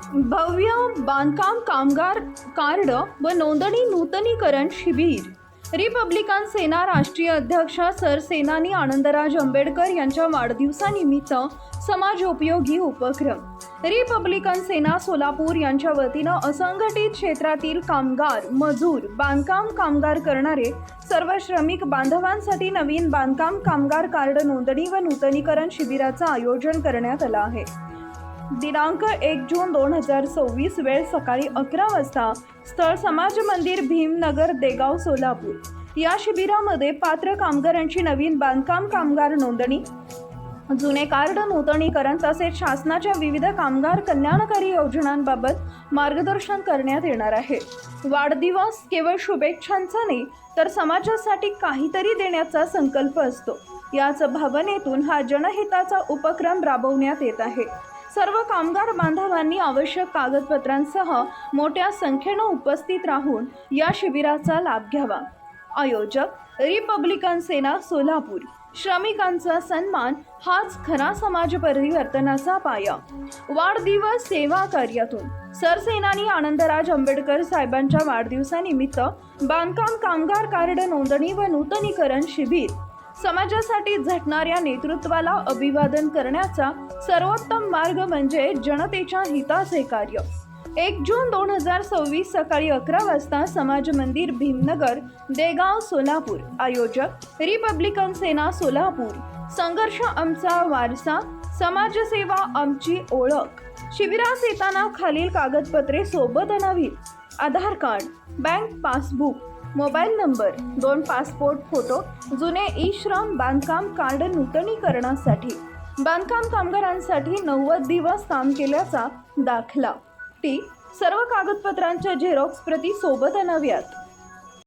भव्य बांधकाम कामगार कार्ड व नोंदणी नूतनीकरण शिबिर. रिपब्लिकन सेना राष्ट्रीय अध्यक्ष सरसेनानी आनंदराज आंबेडकर यांच्या वाढदिवसानिमित्त समाजोपयोगी उपक्रम. रिपब्लिकन सेना सोलापूर यांच्या वतीनं असंघटित क्षेत्रातील कामगार, मजूर, बांधकाम कामगार करणारे सर्व श्रमिक बांधवांसाठी नवीन बांधकाम कामगार कार्ड नोंदणी व नूतनीकरण शिबिराचं आयोजन करण्यात आलं आहे. दिनांक 1 जून 2024, वेळ सकाळी 11 वाजता. स्थळ समाज मंदिर, भीमनगर, देगाव, सोलापूर. या शिबिरामध्ये पात्र कामगारांची नवीन बांधकाम कामगार नोंदणी, जुने कार्ड नूतनीकरण तसेच शासनाच्या विविध कामगार कल्याणकारी योजनांबाबत मार्गदर्शन करण्यात येणार आहे. वाढदिवस केवळ शुभेच्छांचा नाही तर समाजासाठी काहीतरी देण्याचा संकल्प असतो. याच भावनेतून हा जनहिताचा उपक्रम राबवण्यात येत आहे. सर्व कामगार बांधवांनी आवश्यक कागदपत्रांसह मोठ्या संख्येनं उपस्थित राहून या शिबिराचा लाभ घ्यावा. आयोजक रिपब्लिकन सेना सोलापूर. श्रमिकांचा सन्मान हाच खरा समाज परिवर्तनाचा पाया. वाढदिवस सेवा कार्यातून सरसेनानी आनंदराज आंबेडकर साहेबांच्या वाढदिवसानिमित्त बांधकाम कामगार कार्ड नोंदणी व नूतनीकरण शिबिर. समाजासाठी झटणाऱ्या नेतृत्वाला अभिवादन करण्याचा सर्वोत्तम मार्ग म्हणजे जनतेच्या हिताचे कार्य. 1 जून 2026, सकाळी 11 वाजता. समाज मंदिर, भीमनगर, देगाव, सोलापूर. आयोजक रिपब्लिकन सेना सोलापूर. संघर्ष आमचा वारसा, समाजसेवा आमची ओळख. शिबिरास येताना खालील कागदपत्रे सोबत आणावीत: Aadhaar card, bank passbook, mobile number, 2 passport photo, जुने ई-श्रम बांधकाम कार्ड नूतनीकरणासाठी, बांधकाम कामगारांसाठी 90 दिवस काम केल्याचा दाखला. सर्व कागदपत्रांच्या झेरॉक्स प्रती सोबत आणाव्यात.